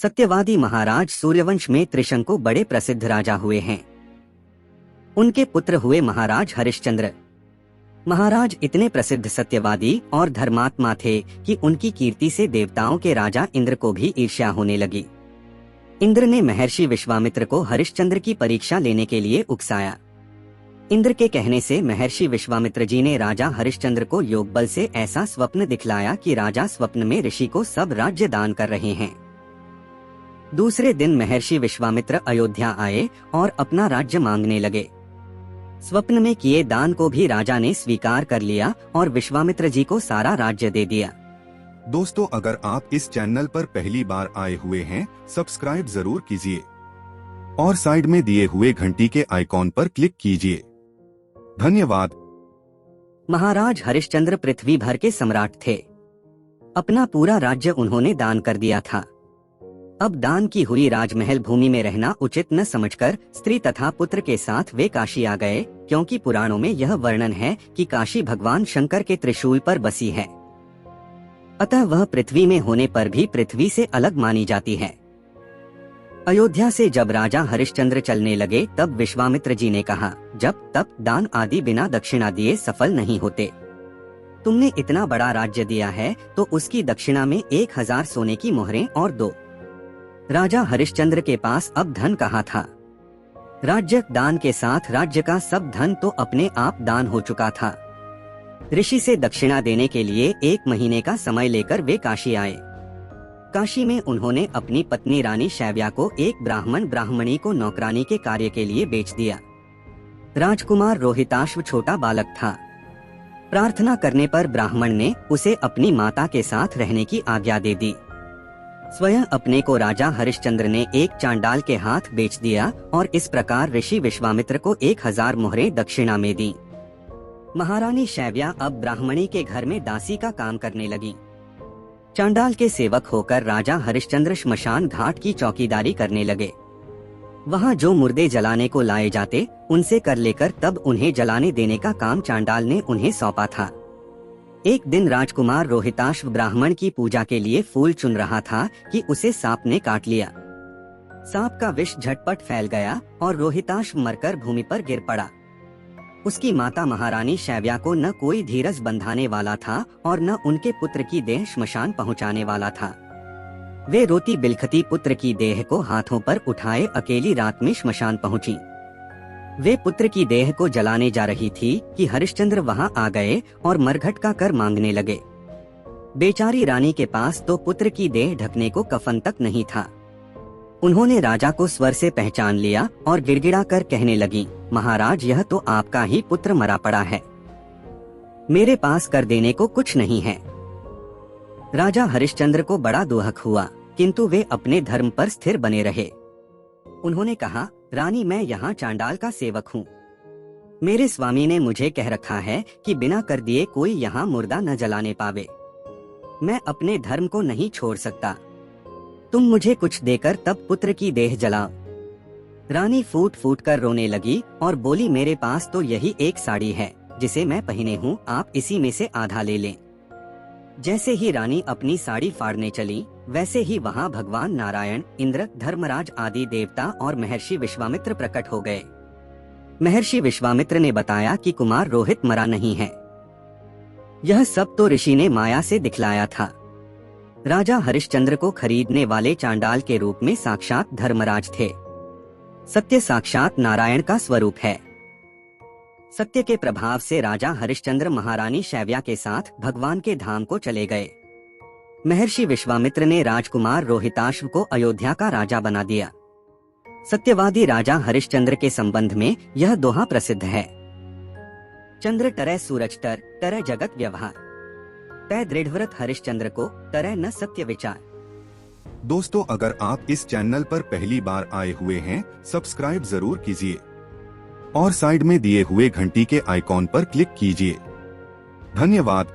सत्यवादी महाराज सूर्यवंश में त्रिशंकु बड़े प्रसिद्ध राजा हुए हैं। उनके पुत्र हुए महाराज हरिश्चंद्र। महाराज इतने प्रसिद्ध सत्यवादी और धर्मात्मा थे कि उनकी कीर्ति से देवताओं के राजा इंद्र को भी ईर्ष्या होने लगी। इंद्र ने महर्षि विश्वामित्र को हरिश्चंद्र की परीक्षा लेने के लिए उकसाया। इंद्र के कहने से महर्षि विश्वामित्र जी ने राजा हरिश्चंद्र को योग बल से ऐसा स्वप्न दिखलाया कि राजा स्वप्न में ऋषि को सब राज्य दान कर रहे हैं। दूसरे दिन महर्षि विश्वामित्र अयोध्या आए और अपना राज्य मांगने लगे। स्वप्न में किए दान को भी राजा ने स्वीकार कर लिया और विश्वामित्र जी को सारा राज्य दे दिया। दोस्तों, अगर आप इस चैनल पर पहली बार आए हुए हैं, सब्सक्राइब जरूर कीजिए और साइड में दिए हुए घंटी के आइकॉन पर क्लिक कीजिए। धन्यवाद। महाराज हरिश्चंद्र पृथ्वी भर के सम्राट थे। अपना पूरा राज्य उन्होंने दान कर दिया था। अब दान की हुई राजमहल भूमि में रहना उचित न समझकर स्त्री तथा पुत्र के साथ वे काशी आ गए, क्योंकि पुराणों में यह वर्णन है कि काशी भगवान शंकर के त्रिशूल पर बसी है। अतः वह पृथ्वी में होने पर भी पृथ्वी से अलग मानी जाती है। अयोध्या से जब राजा हरिश्चंद्र चलने लगे तब विश्वामित्र जी ने कहा, जब तप दान आदि बिना दक्षिणा दिए सफल नहीं होते। तुमने इतना बड़ा राज्य दिया है तो उसकी दक्षिणा में 1000 सोने की मोहरें और दो। राजा हरिश्चंद्र के पास अब धन कहाँ था। राज्य दान के साथ राज्य का सब धन तो अपने आप दान हो चुका था। ऋषि से दक्षिणा देने के लिए 1 महीने का समय लेकर वे काशी आए। काशी में उन्होंने अपनी पत्नी रानी शैव्या को एक ब्राह्मणी को नौकरानी के कार्य के लिए बेच दिया। राजकुमार रोहिताश्व छोटा बालक था। प्रार्थना करने पर ब्राह्मण ने उसे अपनी माता के साथ रहने की आज्ञा दे दी। स्वयं अपने को राजा हरिश्चंद्र ने एक चांडाल के हाथ बेच दिया और इस प्रकार ऋषि विश्वामित्र को 1000 मोहरें दक्षिणा में दी। महारानी शैव्या अब ब्राह्मणी के घर में दासी का काम करने लगी। चांडाल के सेवक होकर राजा हरिश्चंद्र श्मशान घाट की चौकीदारी करने लगे। वहां जो मुर्दे जलाने को लाए जाते उनसे कर लेकर तब उन्हें जलाने देने का काम चांडाल ने उन्हें सौंपा था। एक दिन राजकुमार रोहिताश्व ब्राह्मण की पूजा के लिए फूल चुन रहा था कि उसे सांप ने काट लिया। सांप का विष झटपट फैल गया और रोहिताश्व मरकर भूमि पर गिर पड़ा। उसकी माता महारानी शैव्या को न कोई धीरज बंधाने वाला था और न उनके पुत्र की देह श्मशान पहुंचाने वाला था। वे रोती बिलखती पुत्र की देह को हाथों पर उठाए अकेली रात में श्मशान पहुंची। वे पुत्र की देह को जलाने जा रही थी कि हरिश्चंद्र वहां आ गए और मरघट का कर मांगने लगे। बेचारी रानी के पास तो पुत्र की देह ढकने को कफन तक नहीं था। उन्होंने राजा को स्वर से पहचान लिया और गिड़गिड़ा कर कहने लगी, महाराज, यह तो आपका ही पुत्र मरा पड़ा है। मेरे पास कर देने को कुछ नहीं है। राजा हरिश्चंद्र को बड़ा दुहक हुआ, किंतु वे अपने धर्म पर स्थिर बने रहे। उन्होंने कहा, रानी, मैं यहाँ चांडाल का सेवक हूँ। मेरे स्वामी ने मुझे कह रखा है कि बिना कर दिए कोई यहाँ मुर्दा न जलाने पावे। मैं अपने धर्म को नहीं छोड़ सकता। तुम मुझे कुछ देकर तब पुत्र की देह जलाओ। रानी फूट फूट कर रोने लगी और बोली, मेरे पास तो यही एक साड़ी है जिसे मैं पहने हूँ, आप इसी में से आधा ले लें। जैसे ही रानी अपनी साड़ी फाड़ने चली, वैसे ही वहाँ भगवान नारायण, इंद्र, धर्मराज आदि देवता और महर्षि विश्वामित्र प्रकट हो गए। महर्षि विश्वामित्र ने बताया कि कुमार रोहित मरा नहीं है। यह सब तो ऋषि ने माया से दिखलाया था। राजा हरिश्चंद्र को खरीदने वाले चांडाल के रूप में साक्षात धर्मराज थे। सत्य साक्षात नारायण का स्वरूप है। सत्य के प्रभाव से राजा हरिश्चंद्र महारानी शैव्या के साथ भगवान के धाम को चले गए। महर्षि विश्वामित्र ने राजकुमार रोहिताश्व को अयोध्या का राजा बना दिया। सत्यवादी राजा हरिश्चंद्र के संबंध में यह दोहा प्रसिद्ध है, चंद्र टरै सूरज तर, तरह जगत व्यवहार, तय दृढ़व्रत हरिश्चंद्र को तरह न सत्य विचार। दोस्तों, अगर आप इस चैनल पर पहली बार आए हुए हैं, सब्सक्राइब जरूर कीजिए और साइड में दिए हुए घंटी के आइकॉन पर क्लिक कीजिए। धन्यवाद।